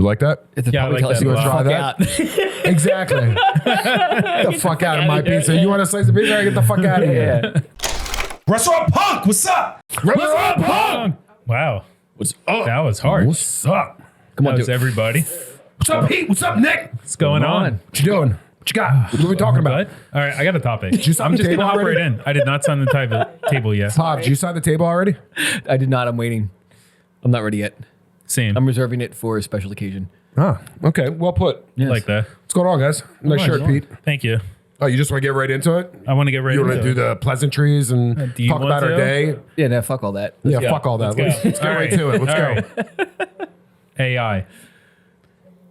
You like that? Yeah, I like that. You want to try that? Exactly. Get the fuck out of my pizza. You want a slice of pizza? Get the fuck out of here. Restaurant Punk, what's up? Restaurant Punk. Wow. What's up? That was hard. What's up? Come on, That was everybody. What's up, Pete? What's up, Nick? What's going on? What you doing? What you got? What are we talking about? Good? All right, I got a topic. you sign I'm the just going to table hop already? right in. I did not sign the table yet. Pop, did you sign the table already? I did not. I'm waiting. I'm not ready yet. Same. I'm reserving it for a special occasion. Ah, okay. Well put. Yes. Like that. What's going on, guys? Nice Nice. shirt, Pete. Thank you. Oh, you just want to get right into it? I want to get ready. You want to do the pleasantries and do you talk want about our to? day? Yeah, no, fuck all that. Yeah, go. fuck all that. Let's go. Let's get All right right. to it. Let's All go. right. AI.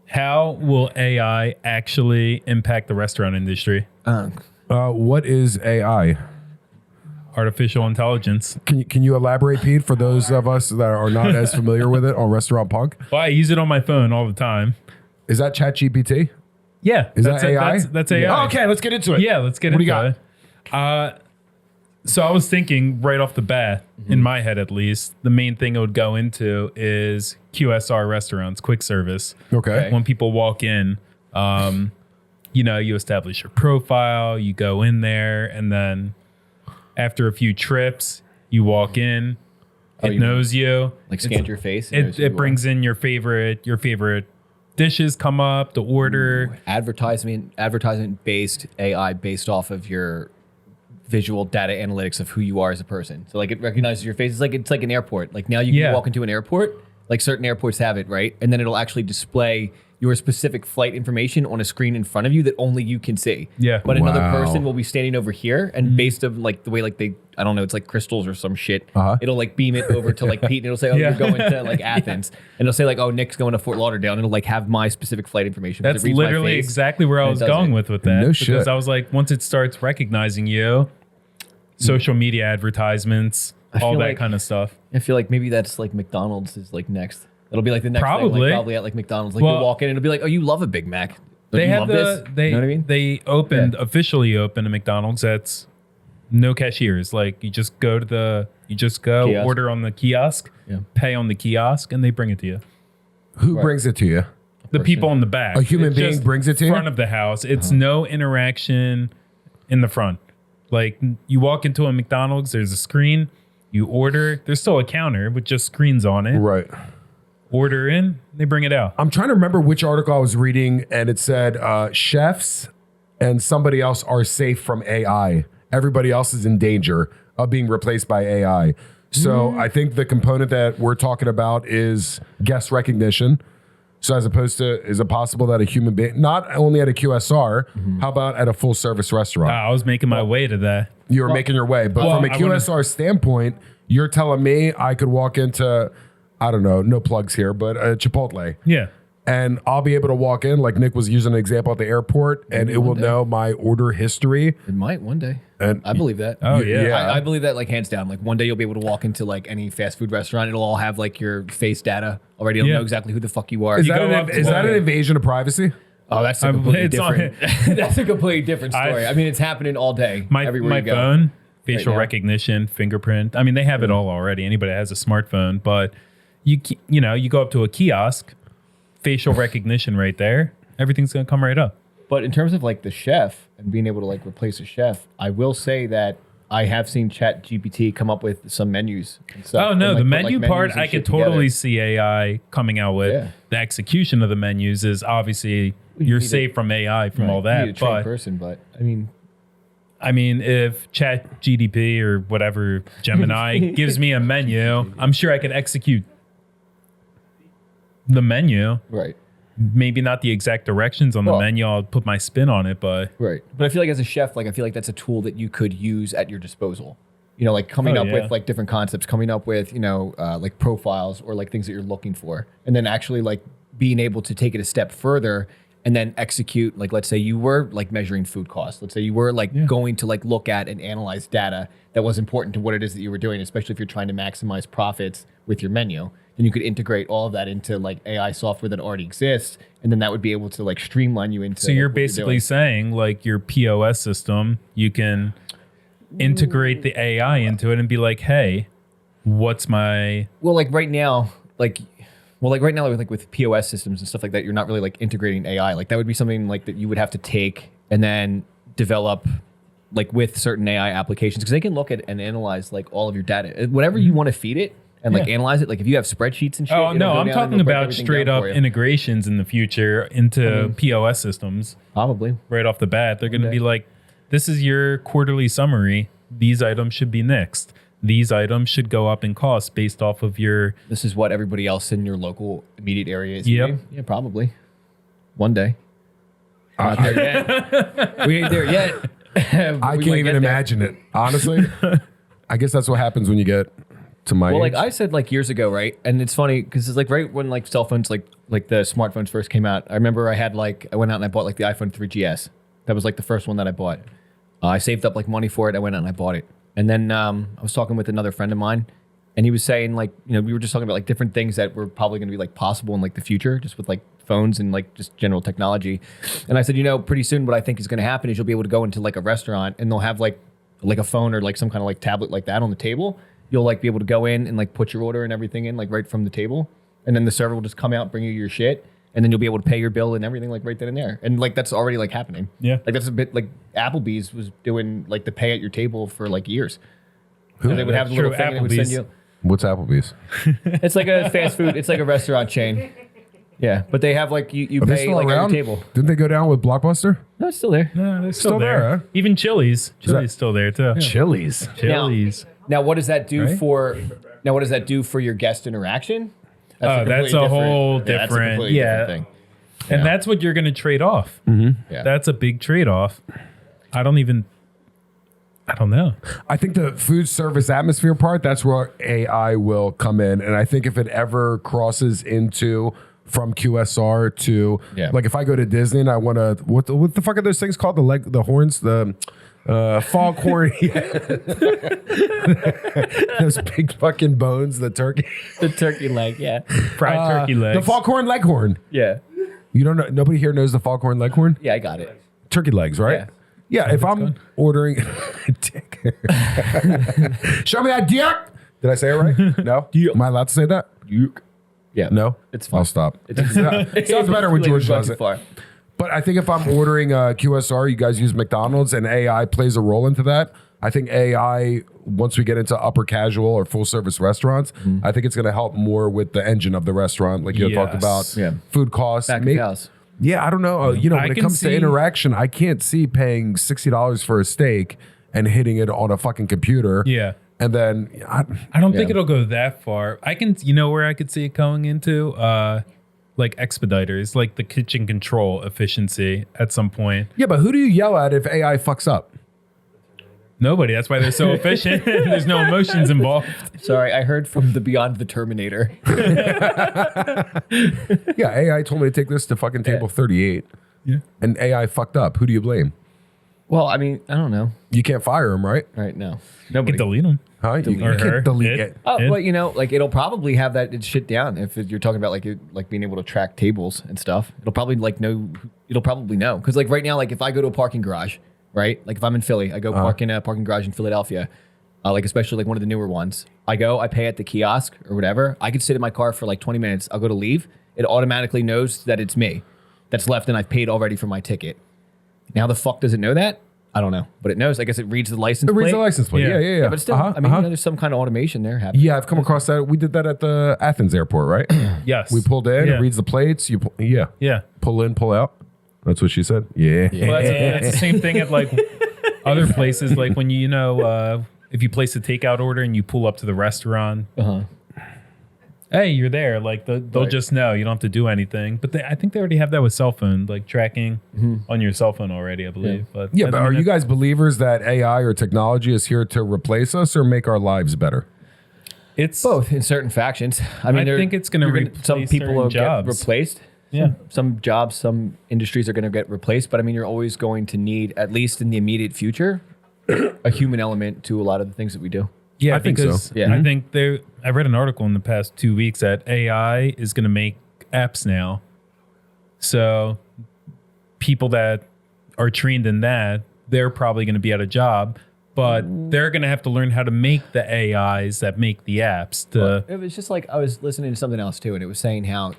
How will AI actually impact the restaurant industry? What is AI? Artificial intelligence. Can you elaborate, Pete, for those of us that are not as familiar with it on Restaurant Punk? Well, I use it on my phone all the time. Is that ChatGPT? Yeah. Is that's that it. AI? That's AI. Oh, okay, let's get into it. Yeah, let's get What do into you got? it. So I was thinking right off the bat, in my head at least, the main thing it would go into is QSR restaurants, quick service. Okay. When people walk in, you establish your profile, you go in there, and then after a few trips, you walk in, it you knows you. Like scanned your face. and knows who It you brings in your favorite dishes come up, the order. are. advertisement based AI based off of your visual data analytics of who you are as a person. So like it recognizes your face. It's like an airport. Like now you can Yeah. walk into an airport. Like certain airports have it, right? And then it'll actually display your specific flight information on a screen in front of you that only you can see. Yeah. But another Wow. person will be standing over here, and based on like the way like they, I don't know, it's like crystals or some shit. Uh-huh. It'll like beam it over to like Pete, and it'll say, "Oh, Yeah. you're going to like Athens," and it'll say like, "Oh, Nick's going to Fort Lauderdale," and it'll like have my specific flight information. That's It reads my literally face. exactly where I and it was does going it. with that. No because shit. I was like, once it starts recognizing you, social media advertisements, all feel that like- kind of stuff. I feel like maybe that's like McDonald's is like next. It'll be like the next thing, Probably. like, probably at like McDonald's. Like Well- you'll walk in and it'll be like, "Oh, you love a Big Mac. Don't They you have love this?" they You know what I mean? they opened officially opened a McDonald's that's no cashiers. Like you just go Kiosk. order on the kiosk, Yeah. pay on the kiosk, and they bring it to you. Who brings it to you? The people in the back. A human It's being just brings it to you? front of the house. It's no interaction in the front. Like you walk into a McDonald's, there's a screen, you order, there's still a counter with just screens on it. Right. Order in, they bring it out. I'm trying to remember which article I was reading, and it said chefs and somebody else are safe from AI. Everybody else is in danger of being replaced by AI. So I think the component that we're talking about is guest recognition. So as opposed to, is it possible that a human being, not only at a QSR, how about at a full service restaurant? I was making my way to that. You were making your way. But well, from a I wouldn't- QSR standpoint, you're telling me I could walk into, I don't know, no plugs here, but a Chipotle. Yeah. And I'll be able to walk in, like Nick was using an example at the airport, and it will know my order history. It might one day. And I believe that. Oh, yeah. Yeah. I believe that like hands down. Like one day you'll be able to walk into like any fast food restaurant. It'll all have like your face data already. It'll Yeah. know exactly who the fuck you are. Is, You that go an, up to is that an walk in. invasion of privacy? Oh, that's a I- completely it's on- different. That's a completely different story. I mean, it's happening all day. My everywhere you go. phone, facial now. recognition, fingerprint. I mean, they have it all already. Anybody that has a smartphone, but you go up to a kiosk, facial recognition right there. Everything's gonna come right up. But in terms of like the chef and being able to like replace a chef, I will say that I have seen Chat GPT come up with some menus. And stuff, Oh no, and, the like, put, menu like, part menus and I could shit together. totally see AI coming out with. Yeah. The execution of the menus is obviously You you're need safe from AI from all Right. You that. need a trained But person, but I mean, if Chat GDP or whatever Gemini gives me a menu, I'm sure I could execute the menu. right. Maybe not the exact directions on the Well- menu. I'll put my spin on it, but Right. But I feel like as a chef, like I feel like that's a tool that you could use at your disposal. You know, like coming Oh, up yeah. with like different concepts, coming up with, like profiles or like things that you're looking for. And then actually like being able to take it a step further and then execute, like let's say you were like measuring food costs. Let's say you were like going to like look at and analyze data that was important to what it is that you were doing, especially if you're trying to maximize profits with your menu. Then you could integrate all of that into like AI software that already exists, and then that would be able to like streamline you into. so you're what basically doing. saying like your POS system, you can integrate the AI into it and be like, hey, what's my Well, like right now, like Well, like right now, like with POS systems and stuff like that, you're not really like integrating AI. Like that would be something like that you would have to take and then develop like with certain AI applications, because they can look at and analyze like all of your data, whatever you want to feed it and like analyze it. Like if you have spreadsheets and shit. Oh it'll no, go I'm down and talking it'll break about everything straight down up for you. integrations in the future into POS systems. Probably. Right off the bat, they're going to be like, this is your quarterly summary. These items should be next. These items should go up in cost based off of your. This is what everybody else in your local immediate area is Yep. doing. Yeah, probably. One day. Not there yet. We ain't there yet. I can't even imagine it. Honestly, I guess that's what happens when you get to my Well, age. like I said, like years ago, right? And it's funny because it's like right when like cell phones, like the smartphones first came out. I remember I went out and I bought like the iPhone 3GS. That was like the first one that I bought. I saved up like money for it. I went out and I bought it. And then I was talking with another friend of mine, and he was saying like, you know, we were just talking about like different things that were probably going to be like possible in like the future, just with like phones and like just general technology. And I said, you know, pretty soon what I think is going to happen is you'll be able to go into like a restaurant and they'll have like a phone or like some kind of like tablet like that on the table. You'll like be able to go in and like put your order and everything in like right from the table, and then the server will just come out, bring you your shit, and then you'll be able to pay your bill and everything like right then and there. And like that's already like happening. Yeah. Like that's a bit like Applebee's was doing like the pay at your table for like years. And they would have the little True, thing and it would send Applebee's. you. What's Applebee's? It's like a fast food. It's like a restaurant chain. Yeah, but they have like you Are they pay still like at around? your table. Didn't they go down with Blockbuster? No, it's still there. No, they're still, Still there, there. huh? Even Chili's. Chili's still there too. Chili's. Chili's. Now, what does that do Right? for? Now, what does that do for your guest interaction? Oh, that's completely a whole that's a different- completely yeah. different thing. And that's what you're going to trade off. Yeah. That's a big trade off. I don't know. I think the food service atmosphere part, that's where AI will come in. And I think if it ever crosses into from QSR to like if I go to Disney and I want to, what the fuck are those things called? The horns, the foghorn. Those big fucking bones, the turkey. The turkey leg, yeah. Fried turkey legs. The foghorn leghorn. Yeah. You don't know, nobody here knows the foghorn leghorn? Yeah, I got it. Turkey legs, right? Yeah. Yeah, if I'm ordering dick. Show me that dick. Did I say it right? No? Am I allowed to say that? Yeah. No? It's fine. I'll stop. It's Sounds better when George does too it. far. But I think if I'm ordering QSR, you guys use McDonald's, and AI plays a role into that. I think AI, once we get into upper casual or full service restaurants, I think it's going to help more with the engine of the restaurant, like you talked about. Yeah. Food costs. Back of house. Yeah, I don't know. You know, I when it can comes to see- interaction, I can't see paying $60 for a steak and hitting it on a fucking computer. Yeah. And then I don't think it'll go that far. I can, you know, where I could see it going into, like expediters, like the kitchen control efficiency at some point. yeah, but who do you yell at if AI fucks up? Nobody. That's why they're so efficient. There's no emotions involved. Sorry, I heard from the Beyond the Terminator. Yeah, AI told me to take this to fucking table 38. Yeah. And AI fucked up. Who do you blame? Well, I mean, I don't know. You can't fire him, right? Right now, You nobody. delete them. Huh? You Or her. can't delete it. Oh, It- well, you know, like it'll probably have that shit down if you're talking about like being able to track tables and stuff. It'll probably It'll probably know because like right now, like if I go to a parking garage, right? Like if I'm in Philly, I go park in a parking garage in Philadelphia, like especially like one of the newer ones. I pay at the kiosk or whatever. I could sit in my car for like 20 minutes. I'll go to leave. It automatically knows that it's me that's left, and I've paid already for my ticket. Now the fuck does it know that? I don't know, but it knows. I guess it reads the license It plate. reads the license plate. Yeah. Yeah. But still, I mean, you know, there's some kind of automation there happening. Yeah, I've come across that. We did that at the Athens airport, right? Yes. We pulled in, Yeah. it reads the plates. Yeah. Pull in, pull out. That's what she said. Yeah. Well, that's the same thing at like other places. Like when you know, if you place a takeout order and you pull up to the restaurant, hey, you're there. Like they'll just know. You don't have to do anything. But I think they already have that with cell phone, like tracking on your cell phone already, I believe. But Yeah, but are you guys believers that AI or technology is here to replace us or make our lives better? It's Both in certain factions. I mean, I think it's gonna you're replace some people certain will jobs. get replaced. Yeah. Some jobs, some industries are going to get replaced. But I mean, you're always going to need, at least in the immediate future, a human element to a lot of the things that we do. Yeah, I think so. because Yeah. I think I read an article in the past 2 weeks that AI is going to make apps now. So people that are trained in that, they're probably going to be at a job. but they're going to have to learn how to make the AIs that make the apps. It was just like I was listening to something else too, and it was saying how,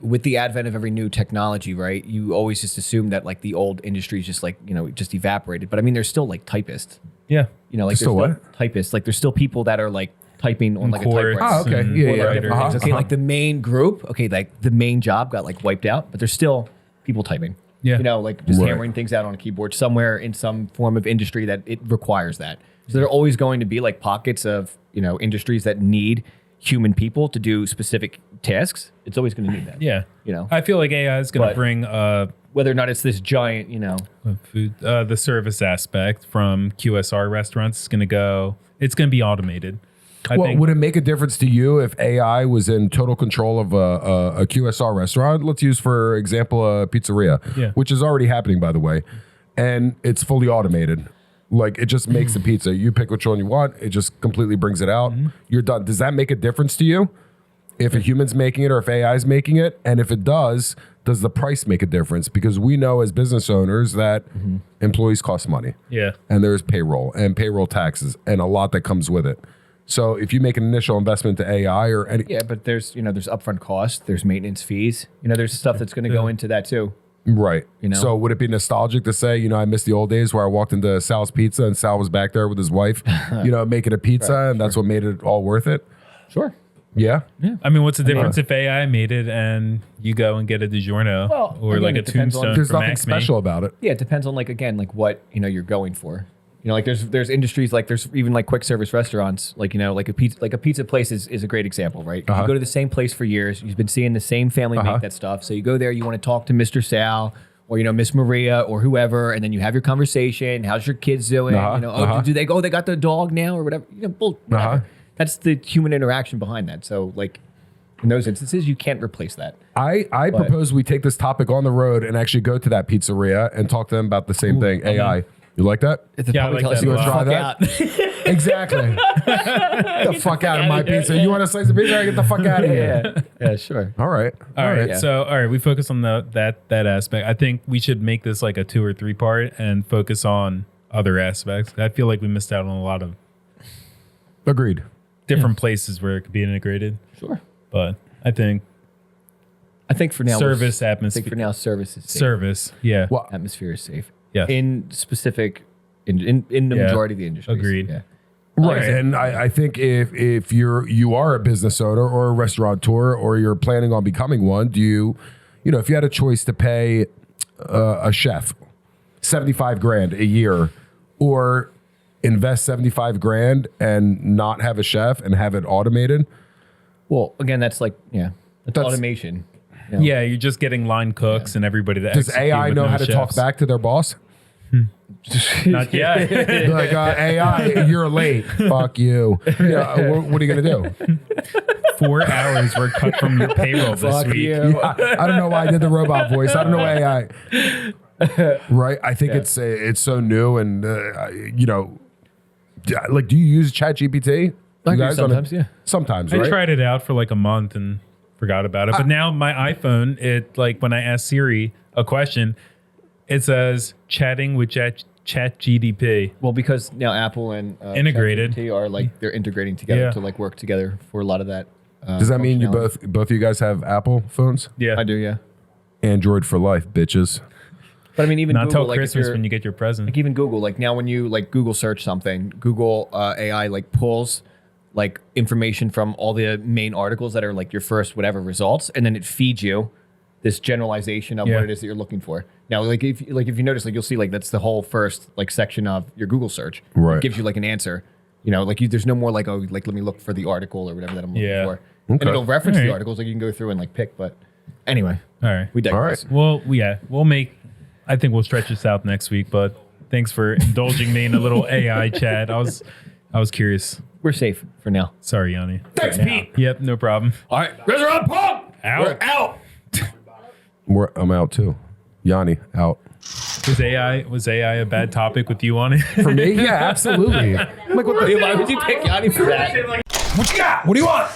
with the advent of every new technology, right, you always just assume that like the old industries just like, just evaporated. But I mean, there's still like typists. Yeah. Like There's still what? Typists. Like there's still people that are like typing on like a Chords typewriter. Oh, okay. and Yeah, Or, like, yeah. different things. Okay, like the main group, okay, like the main job got like wiped out, but there's still people typing. Yeah. Like just Right. hammering things out on a keyboard somewhere in some form of industry that it requires that. So there are always going to be like pockets of, industries that need human people to do specific tasks. It's always going to need that. Yeah. You know? I feel like AI is going to But- bring Whether or not it's this giant, food, the service aspect from QSR restaurants is going to go. It's going to be automated. I Well, think. would it make a difference to you if AI was in total control of a QSR restaurant? Let's use, for example, a pizzeria, Yeah. which is already happening, by the way, and it's fully automated. Like, it just makes the pizza. You pick which one you want. It just completely brings it out. You're done. Does that make a difference to you if a human's making it or if AI is making it? And if it does the price make a difference? Because we know as business owners that employees cost money. Yeah. And there's payroll and payroll taxes and a lot that comes with it. So if you make an initial investment to AI or any, yeah, but there's upfront costs, there's maintenance fees, there's stuff that's going to go into that too. right. You know? So would it be nostalgic to say, I miss the old days where I walked into Sal's Pizza and Sal was back there with his wife, making a pizza, and that's what made it all worth it? Sure. Yeah. I mean, what's the difference if AI made it and you go and get a DiGiorno Well, or again, like a it depends on- Tombstone There's from nothing Acme? special about it. Yeah, it depends on what you're going for. Like there's industries, like there's even like quick service restaurants, like like a pizza place is a great example, right? You go to the same place for years, you've been seeing the same family make that stuff, so you go there, you want to talk to Mr. Sal or Miss Maria or whoever, and then you have your conversation. How's your kids doing? Do they go? They got the dog now or whatever. Whatever. That's the human interaction behind that. So like in those instances, you can't replace that. I propose we take this topic on the road and actually go to that pizzeria and talk to them about the same thing. AI. You like that? Yeah, I like that You a want to lot. try that? Exactly. Get the fuck out of my pizza. You want a slice of pizza? Get the fuck out of here. Yeah, sure. All right. All right. Yeah. So, all right, we focus on that aspect. I think we should make this like a 2 or 3 part and focus on other aspects. I feel like we missed out on a lot of Agreed. different places where it could be integrated. Sure. But I think I think for now, service I atmosphere. think for now, service is safe. Service. Yeah. Well, Atmosphere is safe. Yes. In specific, in the Yeah. majority of the industries. Agreed. Yeah. right. And I think if you are a business owner or a restaurateur or you're planning on becoming one, do you if you had a choice to pay a chef $75,000 a year or invest $75,000 and not have a chef and have it automated? Well, again, that's That's- automation. Yeah, you're just getting line cooks and everybody that Does execute AI with know no how to talk chefs. back to their boss? Not yet. They're like, AI, you're late. Fuck you. Yeah, what are you gonna do? 4 hours were cut from your payroll this week. Yeah, I don't know why I did the robot voice. I don't know AI. Right? I think it's so new, and like, do you use ChatGPT? I You do guys sometimes, yeah. Sometimes, I right? tried it out for like a month and forgot about it. But now my iPhone, it like when I ask Siri a question, it says chatting with ChatGPT. Well, because now Apple and Integrated. ChatGPT are like they're integrating together Yeah. to like work together for a lot of that. Does that mean you functionality. both of you guys have Apple phones? Yeah. I do, yeah. Android for life, bitches. But I mean, even Not Google, till like, if Christmas you're- when you get your present. like even Google, like now when you like Google search something, Google AI like pulls like information from all the main articles that are like your first whatever results, and then it feeds you this generalization of Yeah. what it is that you're looking for. Now, like if you notice, like you'll see like that's the whole first like section of your Google search. Right. It gives you like an answer. There's no more like let me look for the article or whatever that I'm looking Yeah. for, and Okay. it'll reference the Alright. articles. Like you can go through and like pick. But anyway, All right. we digress. right. Well, yeah, I think we'll stretch this out next week, but thanks for indulging me in a little AI chat. I was curious. We're safe for now. Sorry, Yanni. Thanks, Pete. Yep, no problem. All right, Restaurant Punk. Out. We're out. I'm out too. Yanni, out. Was AI a bad topic with you on it? For me? Yeah, absolutely. I'm like, what the Why would you pick Yanni for that? What you got? What do you want?